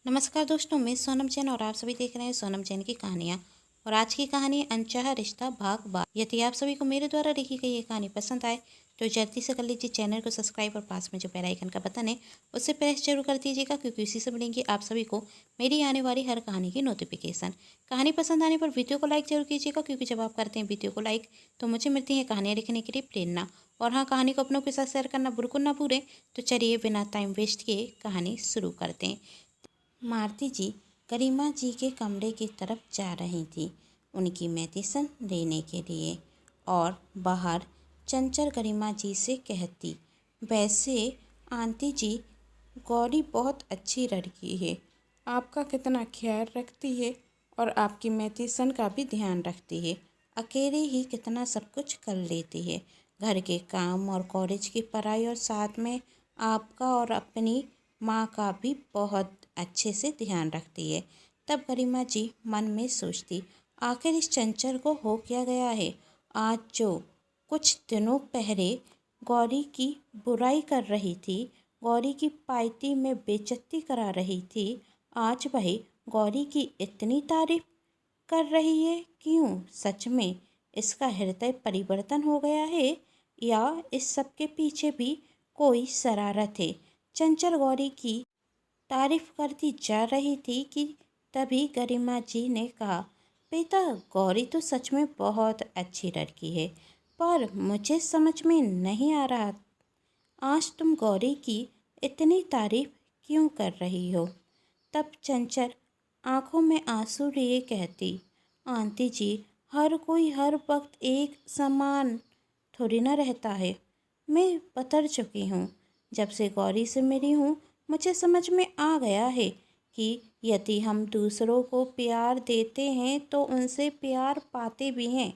नमस्कार दोस्तों, मैं सोनम जैन और आप सभी देख रहे हैं सोनम जैन की कहानियाँ। और आज की कहानी अनचाहा रिश्ता भाग 12। यदि आप सभी को मेरे द्वारा लिखी गई ये कहानी पसंद आए तो जल्दी से कर लीजिए चैनल को सब्सक्राइब और पास में जो बेल आइकन का बटन है उसे प्रेस जरूर कर दीजिएगा, क्योंकि उसी से मिलेंगी आप सभी को मेरी आने वाली हर कहानी की नोटिफिकेशन। कहानी पसंद आने पर वीडियो को लाइक जरूर कीजिएगा, क्योंकि जब आप करते हैं वीडियो को लाइक तो मुझे मिलती है कहानियाँ लिखने के लिए प्रेरणा। और हाँ, कहानी को अपनों के साथ शेयर करना बिल्कुल ना भूलें। तो चलिए बिना टाइम वेस्ट किए कहानी शुरू करते हैं। मारती जी गरिमा जी के कमरे की तरफ जा रही थी उनकी मेडिसिन लेने के लिए, और बाहर चंचल गरिमा जी से कहती, वैसे आंटी जी, गौरी बहुत अच्छी लड़की है, आपका कितना ख्याल रखती है और आपकी मेडिसिन का भी ध्यान रखती है। अकेले ही कितना सब कुछ कर लेती है, घर के काम और कॉलेज की पढ़ाई, और साथ में आपका और अपनी माँ का भी बहुत अच्छे से ध्यान रखती है। तब गरिमा जी मन में सोचती, आखिर इस चंचल को हो क्या गया है। आज जो कुछ दिनों पहले गौरी की बुराई कर रही थी, गौरी की पार्टी में बेइज्जती करा रही थी, आज वही गौरी की इतनी तारीफ कर रही है। क्यों, सच में इसका हृदय परिवर्तन हो गया है, या इस सब के पीछे भी कोई शरारत है। चंचल गौरी की तारीफ करती जा रही थी कि तभी गरिमा जी ने कहा, बेटा, गौरी तो सच में बहुत अच्छी लड़की है, पर मुझे समझ में नहीं आ रहा आज तुम गौरी की इतनी तारीफ क्यों कर रही हो। तब चंचल आंखों में आंसू लिए कहती, आंटी जी, हर कोई हर वक्त एक समान थोड़ी ना रहता है। मैं बदल चुकी हूँ, जब से गौरी से मिली हूँ मुझे समझ में आ गया है कि यदि हम दूसरों को प्यार देते हैं तो उनसे प्यार पाते भी हैं।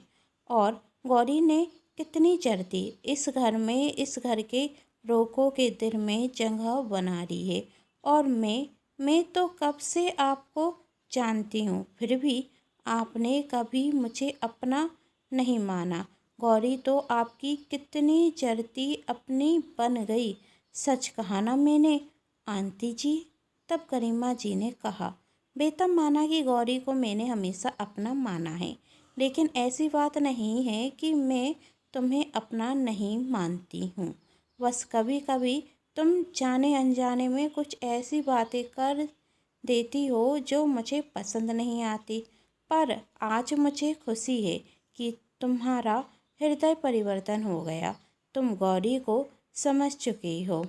और गौरी ने कितनी जल्दी इस घर में, इस घर के लोगों के दिल में जगह बना ली है। और मैं तो कब से आपको जानती हूँ, फिर भी आपने कभी मुझे अपना नहीं माना। गौरी तो आपकी कितनी जल्दी अपनी बन गई, सच कहा ना मैंने आंटी जी। तब गरिमा जी ने कहा, बेटा, माना कि गौरी को मैंने हमेशा अपना माना है, लेकिन ऐसी बात नहीं है कि मैं तुम्हें अपना नहीं मानती हूँ। बस कभी कभी तुम जाने अनजाने में कुछ ऐसी बातें कर देती हो जो मुझे पसंद नहीं आती। पर आज मुझे खुशी है कि तुम्हारा हृदय परिवर्तन हो गया, तुम गौरी को समझ चुकी हो।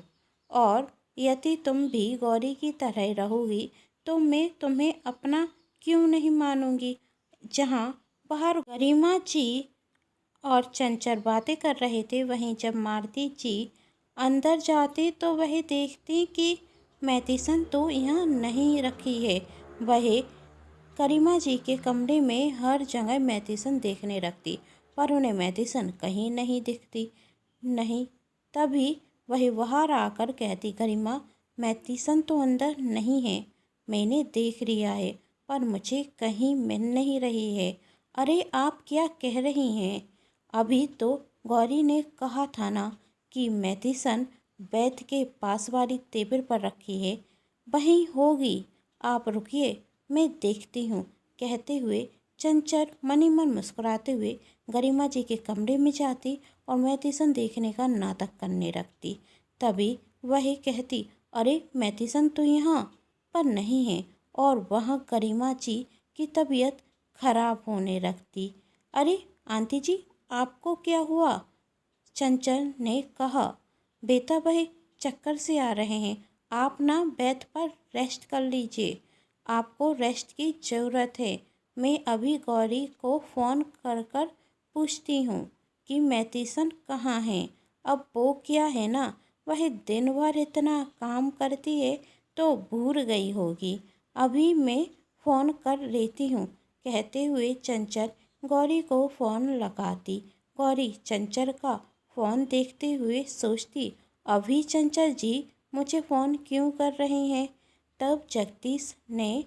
और यदि तुम भी गौरी की तरह रहोगी तो मैं तुम्हें अपना क्यों नहीं मानूंगी। जहाँ बाहर गरिमा जी और चंचल बातें कर रहे थे, वहीं जब मारती जी अंदर जाती तो वह देखती कि मेडिसिन तो यहाँ नहीं रखी है। वह गरिमा जी के कमरे में हर जगह मेडिसिन देखने लगती, पर उन्हें मेडिसिन कहीं नहीं दिखती। नहीं, तभी वह बाहर आकर कहती, गरिमा, मेडिसिन तो अंदर नहीं है, मैंने देख लिया है, पर मुझे कहीं मिल नहीं रही है। अरे, आप क्या कह रही हैं? अभी तो गौरी ने कहा था ना कि मेडिसिन बेड के पास वाली टेबल पर रखी है, वहीं होगी। आप रुकिए, मैं देखती हूँ। कहते हुए चंचल मन ही मन मुस्कुराते हुए गरिमा जी के कमरे में जाती और मेडिसिन देखने का नाटक करने लगती। तभी वह कहती, अरे, मेडिसिन तो यहाँ पर नहीं है। और वह गरिमा जी की तबीयत खराब होने लगती। अरे आंटी जी, आपको क्या हुआ? चंचल ने कहा, बेटा, वह चक्कर से आ रहे हैं, आप ना बेड पर रेस्ट कर लीजिए, आपको रेस्ट की ज़रूरत है। मैं अभी गौरी को फ़ोन कर कर पूछती हूँ कि मेडिसिन कहाँ है। अब वो क्या है ना, वह दिन भर इतना काम करती है तो भूल गई होगी। अभी मैं फ़ोन कर लेती हूँ। कहते हुए चंचल गौरी को फ़ोन लगाती। गौरी चंचल का फ़ोन देखते हुए सोचती, अभी चंचल जी मुझे फ़ोन क्यों कर रहे हैं। तब जगदीश ने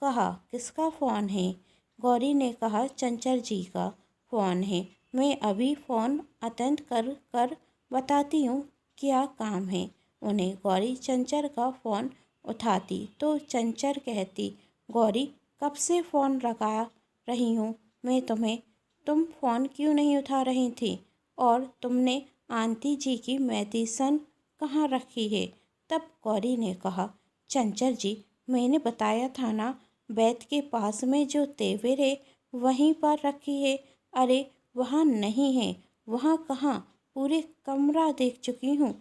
कहा, किसका फ़ोन है? गौरी ने कहा, चंचल जी का फ़ोन है, मैं अभी फ़ोन अटेंड कर कर बताती हूँ क्या काम है। उन्हें गौरी चंचल का फ़ोन उठाती तो चंचल कहती, गौरी कब से फ़ोन लगा रही हूँ मैं तुम्हें, तुम फ़ोन क्यों नहीं उठा रही थी? और तुमने आंटी जी की मेडिसिन कहाँ रखी है? तब गौरी ने कहा, चंचल जी मैंने बताया था ना, बेड के पास में जो टेबल है वहीं पर रखी है। अरे वहाँ नहीं है। वहाँ कहाँ, पूरे कमरा देख चुकी हूँ,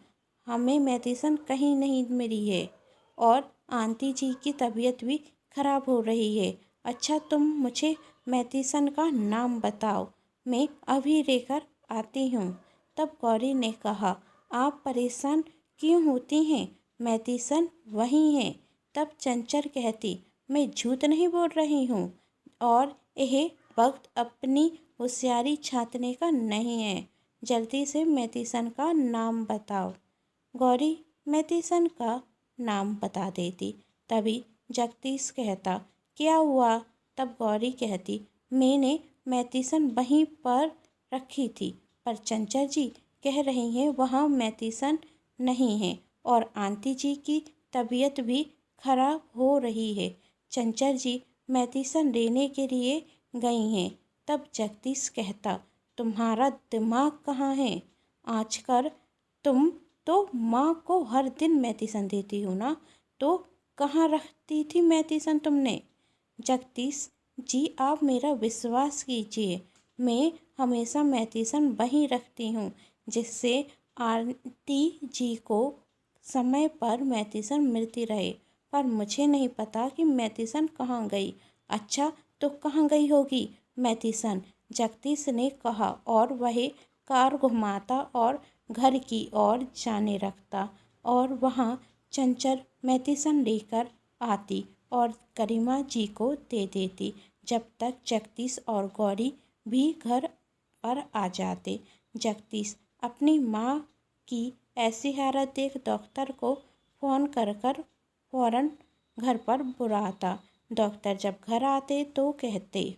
हमें मेडिसिन कहीं नहीं मिली है और आंटी जी की तबीयत भी खराब हो रही है। अच्छा तुम मुझे मेडिसिन का नाम बताओ, मैं अभी लेकर आती हूँ। तब गौरी ने कहा, आप परेशान क्यों होती हैं, मेडिसिन वहीं है। तब चंचल कहती, मैं झूठ नहीं बोल रही हूँ और यह वक्त अपनी होशियारी छाँटने का नहीं है। जल्दी से मेडिसिन का नाम बताओ। गौरी मेडिसिन का नाम बता देती। तभी जगदीश कहता, क्या हुआ? तब गौरी कहती, मैंने मेडिसिन वहीं पर रखी थी, पर चंचल जी कह रही हैं वहाँ मेडिसिन नहीं है और आंटी जी की तबीयत भी खराब हो रही है। चंचल जी मेडिसिन लेने के लिए गई हैं। तब जगदीश कहता, तुम्हारा दिमाग कहाँ है? आजकल तुम तो माँ को हर दिन मेडिसिन देती हो ना, तो कहाँ रखती थी मेडिसिन तुमने? जगदीश जी आप मेरा विश्वास कीजिए, मैं हमेशा मेडिसिन वहीं रखती हूँ जिससे आंटी जी को समय पर मेडिसिन मिलती रहे, पर मुझे नहीं पता कि मेडिसिन कहाँ गई। अच्छा तो कहाँ गई होगी मेडिसिन? जगदीश ने कहा और वह कार घुमाता और घर की ओर जाने लगता और वहाँ चंचल मेडिसिन लेकर आती और गरिमा जी को दे देती। जब तक जगदीश और गौरी भी घर पर आ जाते। जगदीश अपनी माँ की ऐसी हालत देख डॉक्टर को फ़ोन कर फौरन घर पर बुलाता। डॉक्टर जब घर आते तो कहते,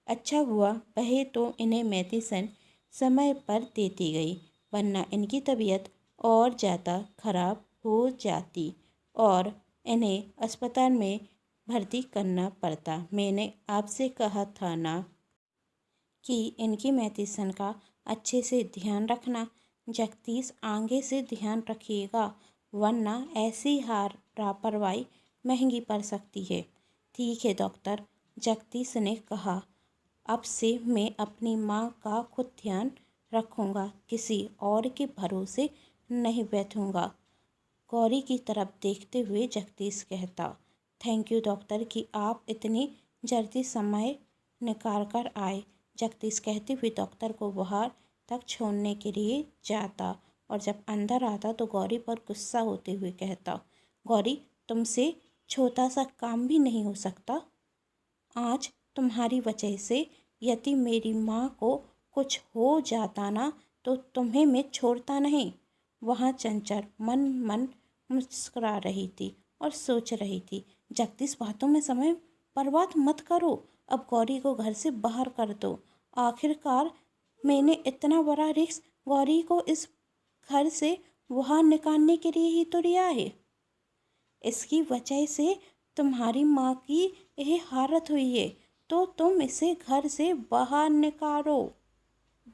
अच्छा हुआ वह तो इन्हें मेडिसिन समय पर देती गई, वरना इनकी तबीयत और ज़्यादा खराब हो जाती और इन्हें अस्पताल में भर्ती करना पड़ता। मैंने आपसे कहा था ना कि इनकी मेडिसिन का अच्छे से ध्यान रखना। जगदीश आगे से ध्यान रखिएगा, वरना ऐसी लापरवाही महंगी पड़ सकती है। ठीक है डॉक्टर, जगदीश ने कहा, अब से मैं अपनी माँ का खुद ध्यान रखूँगा, किसी और के भरोसे नहीं बैठूँगा। गौरी की तरफ देखते हुए जगदीश कहता, थैंक यू डॉक्टर कि आप इतनी जल्दी समय निकाल कर आए। जगदीश कहते हुए डॉक्टर को बाहर तक छोड़ने के लिए जाता और जब अंदर आता तो गौरी पर गुस्सा होते हुए कहता, गौरी तुमसे छोटा सा काम भी नहीं हो सकता? आज तुम्हारी वजह से यदि मेरी माँ को कुछ हो जाता ना तो तुम्हें मैं छोड़ता नहीं। वहाँ चंचल मन मन मुस्कुरा रही थी और सोच रही थी, जगदीश बातों में समय बर्बाद मत करो, अब गौरी को घर से बाहर कर दो। आखिरकार मैंने इतना बड़ा रिस्क गौरी को इस घर से बाहर निकालने के लिए ही तो लिया है। इसकी वजह से तुम्हारी माँ की यह हालत हुई है, तो तुम इसे घर से बाहर निकालो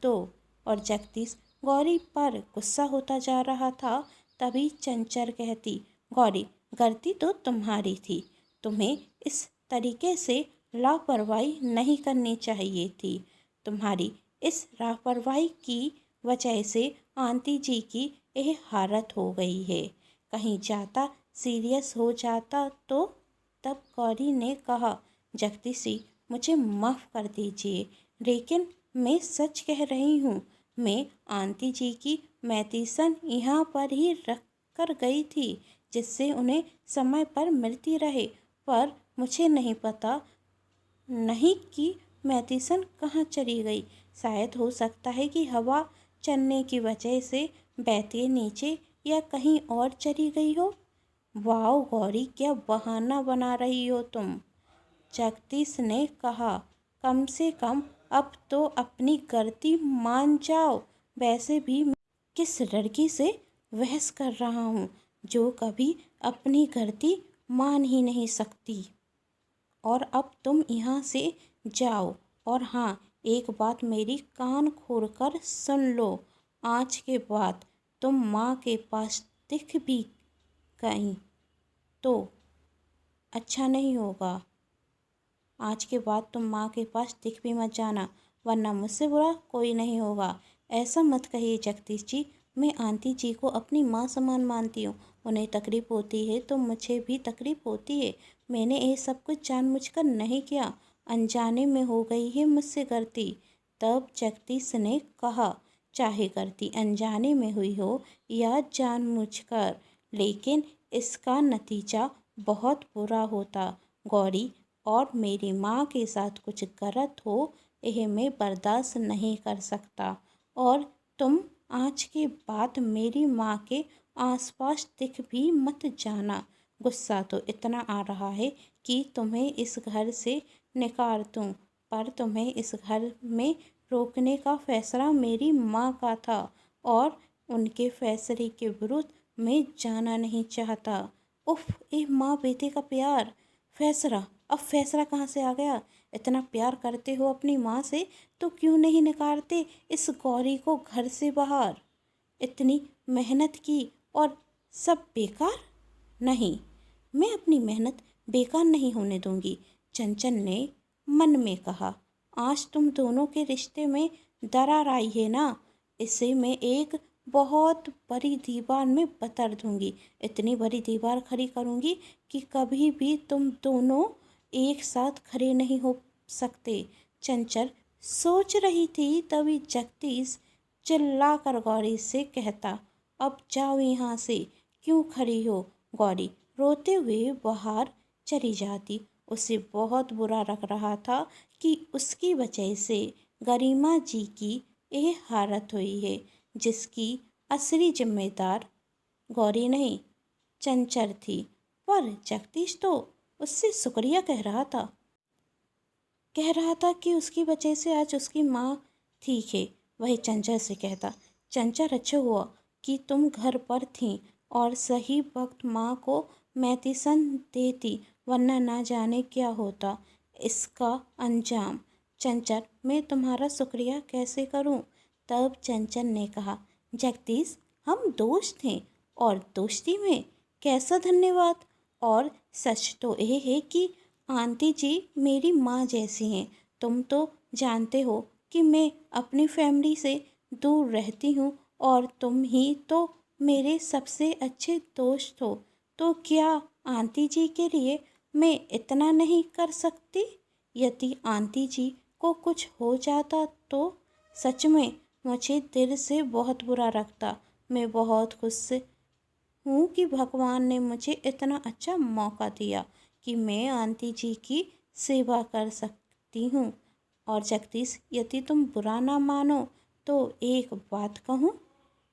दो। और जगदीश गौरी पर गुस्सा होता जा रहा था। तभी चंचल कहती, गौरी गलती तो तुम्हारी थी, तुम्हें इस तरीके से लापरवाही नहीं करनी चाहिए थी। तुम्हारी इस लापरवाही की वजह से आंटी जी की यह हालत हो गई है, कहीं ज़्यादा सीरियस हो जाता तो। तब गौरी ने कहा, जगदीश जी मुझे माफ़ कर दीजिए, लेकिन मैं सच कह रही हूँ, मैं आंटी जी की मेडिसिन यहाँ पर ही रख कर गई थी जिससे उन्हें समय पर मिलती रहे, पर मुझे नहीं पता नहीं कि मेडिसिन कहाँ चली गई। शायद हो सकता है कि हवा चलने की वजह से बेड के नीचे या कहीं और चली गई हो। वाह गौरी क्या बहाना बना रही हो तुम, जगदीश ने कहा, कम से कम अब तो अपनी गलती मान जाओ। वैसे भी मैं किस लड़की से बहस कर रहा हूँ, जो कभी अपनी गलती मान ही नहीं सकती। और अब तुम यहाँ से जाओ। और हाँ, एक बात मेरी कान खोल कर सुन लो, आज के बाद तुम माँ के पास दिख भी गई तो अच्छा नहीं होगा। आज के बाद तुम माँ के पास दिख भी मत जाना, वरना मुझसे बुरा कोई नहीं होगा। ऐसा मत कहिए जगदीश जी, मैं आंटी जी को अपनी माँ समान मानती हूँ। उन्हें तकलीफ होती है तो मुझे भी तकलीफ होती है। मैंने ये सब कुछ जानबूझकर नहीं किया, अनजाने में हो गई है मुझसे गलती। तब जगदीश ने कहा, चाहे गलती अनजाने में हुई हो या जानबूझकर, लेकिन इसका नतीजा बहुत बुरा होता गौरी। और मेरी माँ के साथ कुछ गलत हो, यह मैं बर्दाश्त नहीं कर सकता। और तुम आज के बाद मेरी माँ के आसपास दिख भी मत जाना। गुस्सा तो इतना आ रहा है कि तुम्हें इस घर से निकाल दूँ, पर तुम्हें इस घर में रोकने का फैसला मेरी माँ का था और उनके फैसले के विरुद्ध मैं जाना नहीं चाहता। उफ, ये माँ बेटे का प्यार, फैसला, अब फैसला कहाँ से आ गया? इतना प्यार करते हो अपनी माँ से तो क्यों नहीं निकालते इस गौरी को घर से बाहर? इतनी मेहनत की और सब बेकार? नहीं, मैं अपनी मेहनत बेकार नहीं होने दूंगी, चंचल ने मन में कहा। आज तुम दोनों के रिश्ते में दरार आई है ना, इसे मैं एक बहुत बड़ी दीवार में बतर दूंगी। इतनी बड़ी दीवार खड़ी करूंगी कि कभी भी तुम दोनों एक साथ खड़े नहीं हो सकते। चंचल सोच रही थी, तभी जगदीश चिल्लाकर गौरी से कहता, अब जाओ यहाँ से, क्यों खड़ी हो? गौरी रोते हुए बाहर चली जाती। उसे बहुत बुरा लग रहा था कि उसकी वजह से गरिमा जी की यह हालत हुई है, जिसकी असली जिम्मेदार गौरी नहीं, चंचल थी। पर जगदीश तो उससे शुक्रिया कह रहा था कि उसकी वजह से आज उसकी माँ ठीक है। वही चंचल से कहता, चंचल अच्छा हुआ कि तुम घर पर थीं और सही वक्त माँ को मेडिसिन देती, वरना ना जाने क्या होता इसका अंजाम। चंचल, मैं तुम्हारा शुक्रिया कैसे करूं? तब चंचल ने कहा, जगदीश, हम दोस्त हैं और दोस्ती में कैसा धन्यवाद? और सच तो यह है कि आंटी जी मेरी माँ जैसी हैं। तुम तो जानते हो कि मैं अपनी फैमिली से दूर रहती हूँ और तुम ही तो मेरे सबसे अच्छे दोस्त हो। तो क्या आंटी जी के लिए मैं इतना नहीं कर सकती? यदि आंटी जी को कुछ हो जाता तो सच में मुझे दिल से बहुत बुरा लगता। मैं बहुत खुश हूँ कि भगवान ने मुझे इतना अच्छा मौका दिया कि मैं आंटी जी की सेवा कर सकती हूँ। और जगदीश, यदि तुम बुरा ना मानो तो एक बात कहूँ?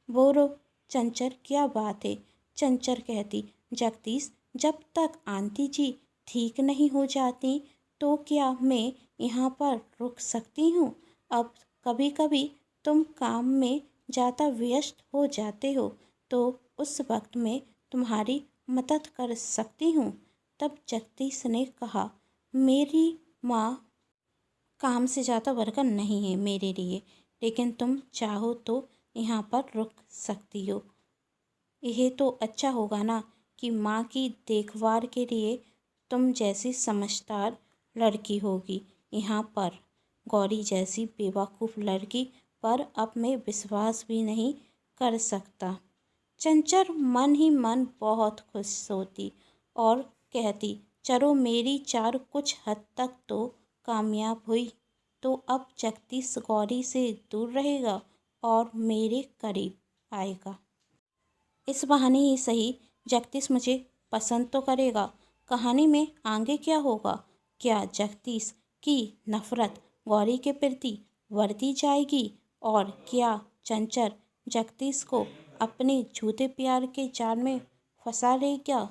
बोलो चंचल, क्या बात है? चंचल कहती, जगदीश, जब तक आंटी जी ठीक नहीं हो जाती तो क्या मैं यहाँ पर रुक सकती हूँ? अब कभी कभी तुम काम में ज़्यादा व्यस्त हो जाते हो तो उस वक्त मैं तुम्हारी मदद कर सकती हूँ। तब जगदीश ने कहा, मेरी माँ काम से ज़्यादा वर्कर नहीं है मेरे लिए, लेकिन तुम चाहो तो यहाँ पर रुक सकती हो। यह तो अच्छा होगा ना कि माँ की देखभाल के लिए तुम जैसी समझदार लड़की होगी यहाँ पर। गौरी जैसी बेवकूफ़ लड़की पर अब मैं विश्वास भी नहीं कर सकता। चंचल मन ही मन बहुत खुश होती और कहती, चलो मेरी चार कुछ हद तक तो कामयाब हुई। तो अब जगदीश गौरी से दूर रहेगा और मेरे करीब आएगा। इस बहाने ही सही जगदीश मुझे पसंद तो करेगा। कहानी में आगे क्या होगा? क्या जगदीश की नफरत गौरी के प्रति बढ़ती जाएगी? और क्या चंचल जगदीश को अपने झूठे प्यार के जाल में फंसा लेगा?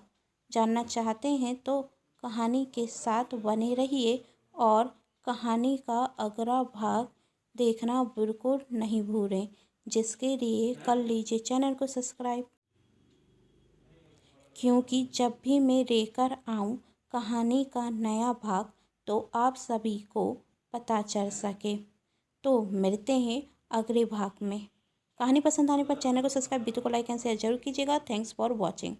जानना चाहते हैं तो कहानी के साथ बने रहिए और कहानी का अगला भाग देखना बिल्कुल नहीं भूलें, जिसके लिए कर लीजिए चैनल को सब्सक्राइब। क्योंकि जब भी मैं लेकर आऊँ कहानी का नया भाग तो आप सभी को पता चल सके। तो मिलते हैं अगले भाग में। कहानी पसंद आने पर चैनल को सब्सक्राइब, वीडियो को लाइक एंड शेयर जरूर कीजिएगा। Thanks for watching.